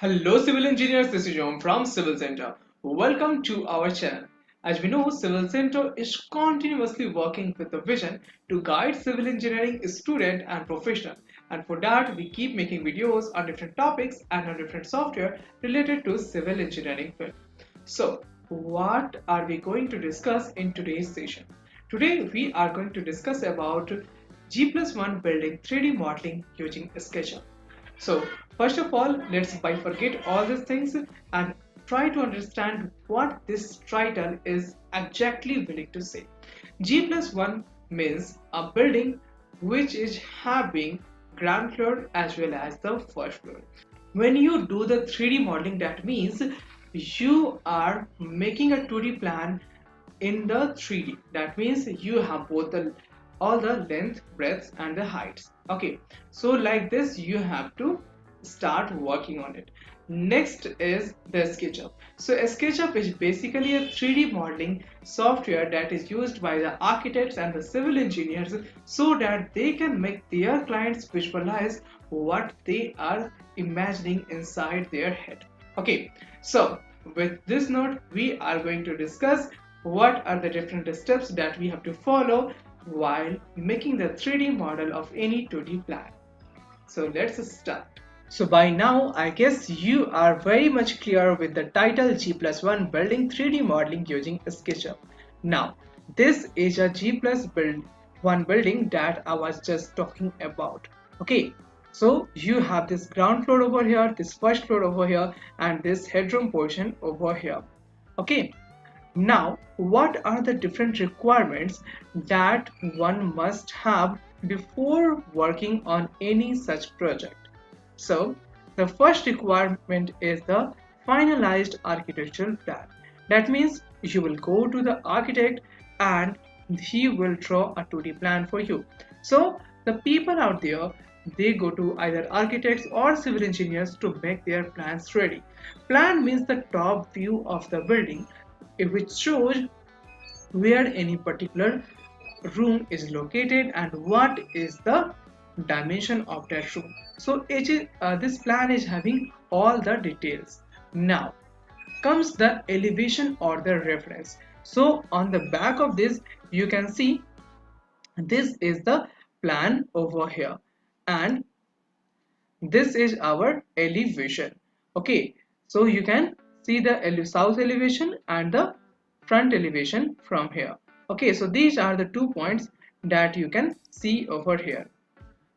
Hello civil engineers, this is John from Civil Center. Welcome to our channel. As we know, Civil Center is continuously working with the vision to guide civil engineering student and professional. And for that, we keep making videos on different topics and on different software related to civil engineering field. So, what are we going to discuss in today's session? Today, we are going to discuss about G+1 building 3D modeling using SketchUp. So first of all, let's bifurcate all these things and try to understand what this title is exactly willing to say. G plus 1 means a building which is having ground floor as well as the first floor. When you do the 3D modeling, that means you are making a 2D plan in the 3D. That means you have both the all the length, breadth and the heights. Okay, so like this you have to start working on it. Next is the SketchUp. So SketchUp is basically a 3D modeling software that is used by the architects and the civil engineers so that they can make their clients visualize what they are imagining inside their head. Okay, so with this note, we are going to discuss what are the different steps that we have to follow while making the 3D model of any 2D plan. So let's start. So by now, I guess you are very much clear with the title G+1 building 3D modeling using SketchUp. Now, this is a G+1 building that I was just talking about. Okay, so you have this ground floor over here, this first floor over here, and this headroom portion over here. Okay, now, what are the different requirements that one must have before working on any such project? So, the first requirement is the finalized architectural plan. That means you will go to the architect and he will draw a 2D plan for you. So, the people out there, they go to either architects or civil engineers to make their plans ready. Plan means the top view of the building, which shows where any particular room is located and what is the dimension of that room. So this plan is having all the details. Now comes the elevation or the reference. So on the back of this you can see this is the plan over here and this is our elevation. Okay, so you can see the south elevation and the front elevation from here. Okay, so these are the 2 points that you can see over here.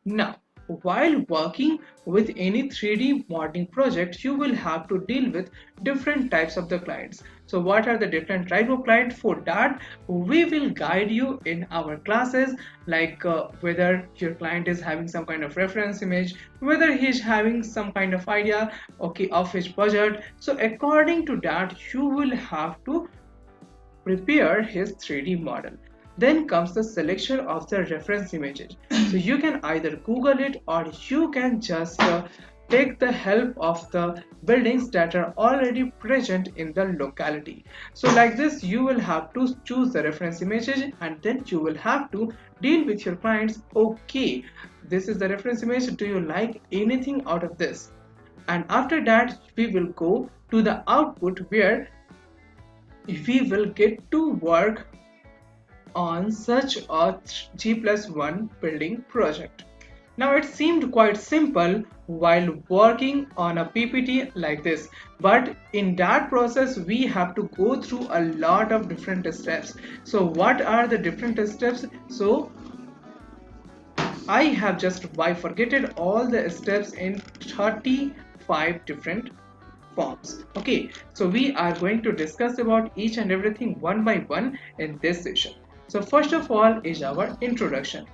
Now, while working with any 3D modeling project, you will have to deal with different types of the clients. So what are the different type of clients? For that, we will guide you in our classes, like whether your client is having some kind of reference image, whether he is having some kind of idea, okay, of his budget. So according to that, you will have to prepare his 3D model. Then comes the selection of the reference images. So you can either Google it or you can just take the help of the buildings that are already present in the locality. So like this, you will have to choose the reference images and then you will have to deal with your clients. Okay, this is the reference image. Do you like anything out of this? And after that, we will go to the output where we will get to work on such a G+1 building project. Now it seemed quite simple while working on a PPT like this, but in that process we have to go through a lot of different steps. So what are the different steps? So I have just bifurcated all the steps in 35 different forms. Okay, so we are going to discuss about each and everything one by one in this session. So first of all is our introduction.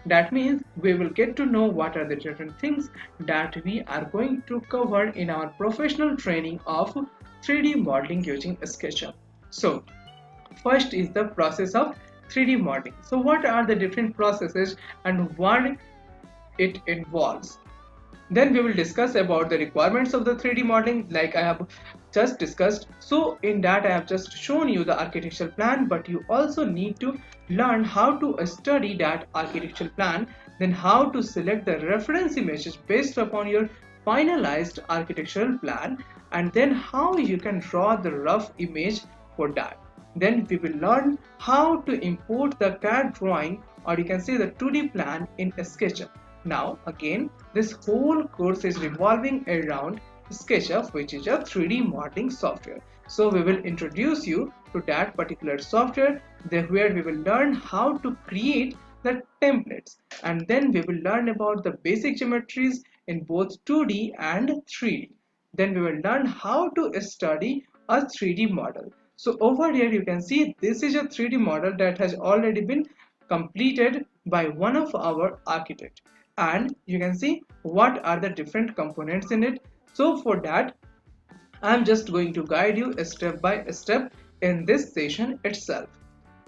That means we will get to know what are the different things that we are going to cover in our professional training of 3D modeling using SketchUp. So first is the process of 3D modeling. So what are the different processes and what it involves? Then we will discuss about the requirements of the 3D modeling like I have just discussed. So in that I have just shown you the architectural plan, but you also need to learn how to study that architectural plan, then how to select the reference images based upon your finalized architectural plan, and then how you can draw the rough image for that. Then we will learn how to import the CAD drawing, or you can say the 2D plan, in SketchUp. Now again, this whole course is revolving around SketchUp, which is a 3D modeling software. So we will introduce you to that particular software, where we will learn how to create the templates, and then we will learn about the basic geometries in both 2D and 3D. Then we will learn how to study a 3D model. So over here you can see this is a 3D model that has already been completed by one of our architects, and you can see what are the different components in it. So for that, I'm just going to guide you step by step in this session itself.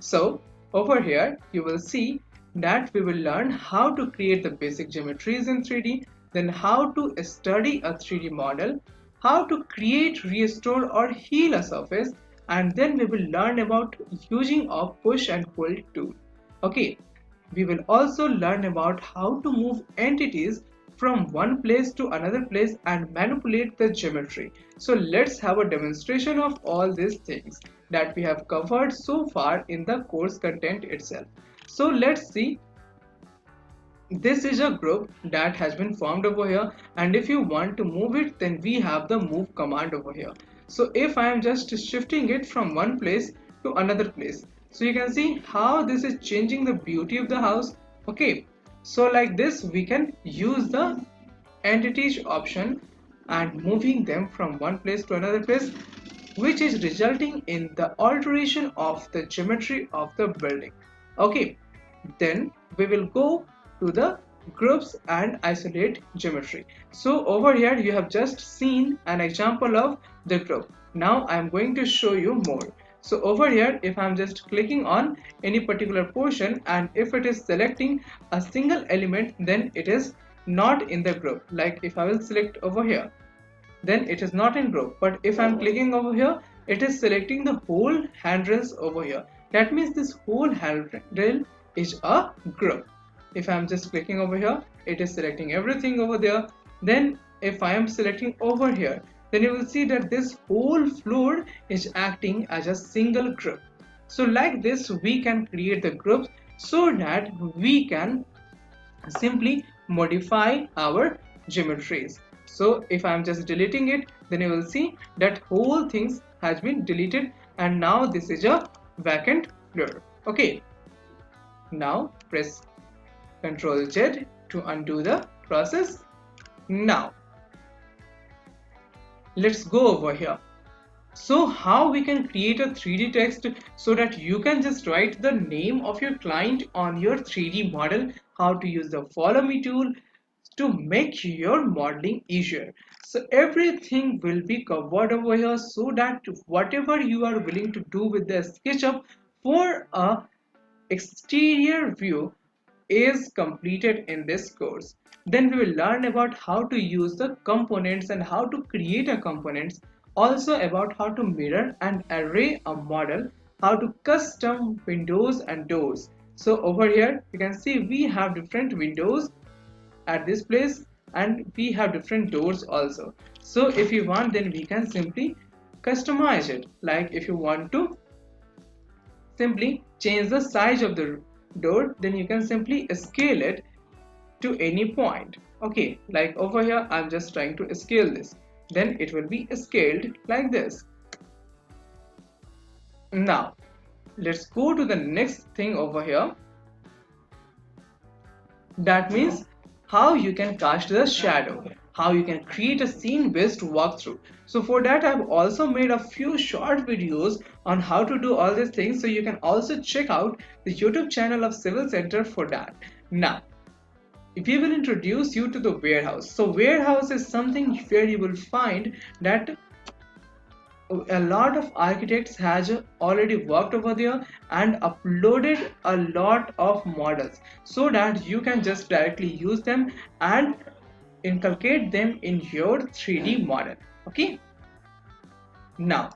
So over here you will see that we will learn how to create the basic geometries in 3D, then how to study a 3D model, how to create, restore or heal a surface, and then we will learn about using a push and pull tool. Okay, we will also learn about how to move entities from one place to another place and manipulate the geometry. So let's have a demonstration of all these things that we have covered so far in the course content itself. So let's see, this is a group that has been formed over here, and if you want to move it, then we have the move command over here. So if I am just shifting it from one place to another place, so you can see how this is changing the beauty of the house. Okay, so like this we can use the entities option and moving them from one place to another place, which is resulting in the alteration of the geometry of the building. Okay, then we will go to the groups and isolate geometry. So over here you have just seen an example of the group. Now I am going to show you more. So over here, if I am just clicking on any particular portion, and if it is selecting a single element, then it is not in the group. Like if I will select over here, then it is not in group. But if I am clicking over here, it is selecting the whole handrails over here. That means this whole handrail is a group. If I am just clicking over here, it is selecting everything over there. Then if I am selecting over here, then you will see that this whole floor is acting as a single group. So like this we can create the groups so that we can simply modify our geometries. So if I am just deleting it, then you will see that whole things has been deleted, and now this is a vacant floor. Okay, now press Ctrl Z to undo the process. Now let's go over here. So how we can create a 3D text so that you can just write the name of your client on your 3D model, how to use the follow me tool to make your modeling easier. So everything will be covered over here, so that whatever you are willing to do with the SketchUp for a exterior view is completed in this course. Then we will learn about how to use the components and how to create a components, also about how to mirror and array a model, how to custom windows and doors. So over here you can see we have different windows at this place and we have different doors also. So if you want, then we can simply customize it. Like if you want to simply change the size of the door, then you can simply scale it to any point. Okay, like over here I'm just trying to scale this, then it will be scaled like this. Now let's go to the next thing over here. That means how you can cast the shadow, how you can create a scene based walkthrough. So for that I've also made a few short videos on how to do all these things, so you can also check out the YouTube channel of Civil Center for that. Now we will introduce you to the warehouse. So warehouse is something where you will find that a lot of architects has already worked over there and uploaded a lot of models, so that you can just directly use them and inculcate them in your 3D model. Okay, now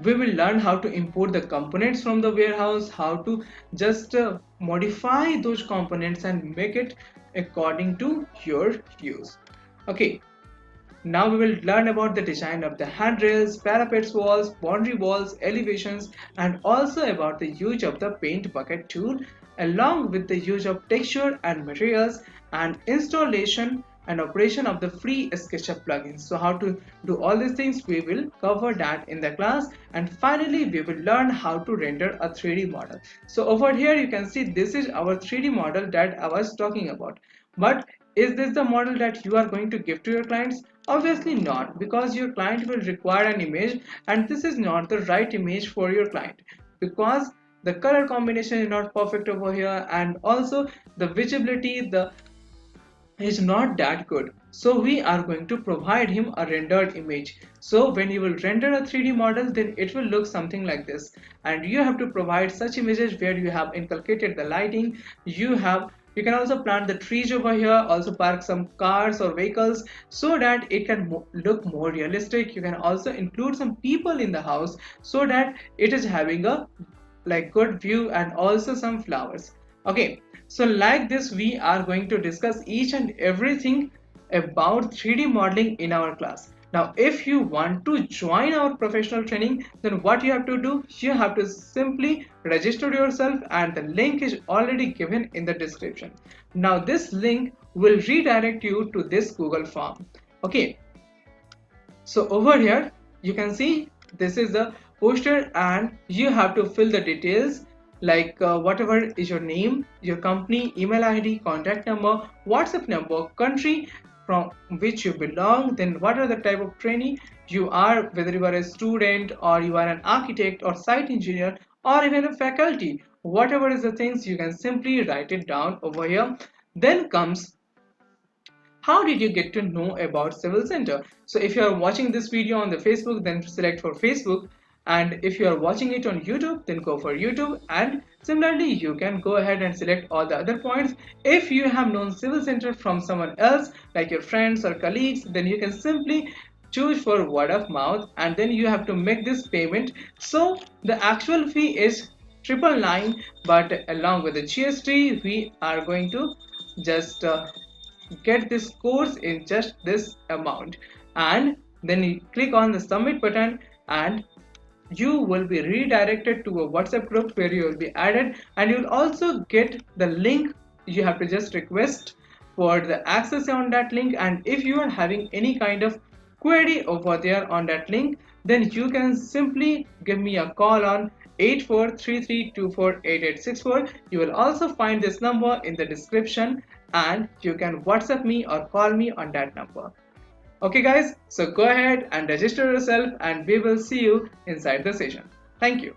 we will learn how to import the components from the warehouse, how to just modify those components and make it according to your use. Okay, now we will learn about the design of the handrails, parapets walls, boundary walls, elevations, and also about the use of the paint bucket tool along with the use of texture and materials and installation and operation of the free SketchUp plugins. So how to do all these things, we will cover that in the class, and finally we will learn how to render a 3D model. So over here you can see this is our 3D model that I was talking about. But is this the model that you are going to give to your clients? Obviously not, because your client will require an image and this is not the right image for your client, because the color combination is not perfect over here and also the visibility the is not that good. So we are going to provide him a rendered image. So when you will render a 3D model, then it will look something like this, and you have to provide such images where you have inculcated the lighting, you can also plant the trees over here, also park some cars or vehicles so that it can look more realistic. You can also include some people in the house so that it is having a like good view, and also some flowers. Okay, so like this we are going to discuss each and everything about 3D modeling in our class. Now if you want to join our professional training, then what you have to do, you have to simply register yourself, and the link is already given in the description. Now this link will redirect you to this Google form. Okay, so over here you can see this is the poster, and you have to fill the details like whatever is your name, your company email id, contact number, whatsapp number, country from which you belong, then what are the type of trainee you are, whether you are a student or you are an architect or site engineer or even a faculty, whatever is the things, you can simply write it down over here. Then comes how did you get to know about Civil Center? So if you are watching this video on the Facebook, then select for Facebook. And if you are watching it on YouTube, then go for YouTube. And similarly, you can go ahead and select all the other points. If you have known Civil Center from someone else, like your friends or colleagues, then you can simply choose for word of mouth, and then you have to make this payment. So the actual fee is 999, but along with the GST, we are going to just get this course in just this amount, and then you click on the submit button, and you will be redirected to a WhatsApp group where you will be added, and you'll also get the link. You have to just request for the access on that link, and if you are having any kind of query over there on that link, then you can simply give me a call on 8433248864. You will also find this number in the description, and you can WhatsApp me or call me on that number. Okay guys, so go ahead and register yourself, and we will see you inside the session. Thank you.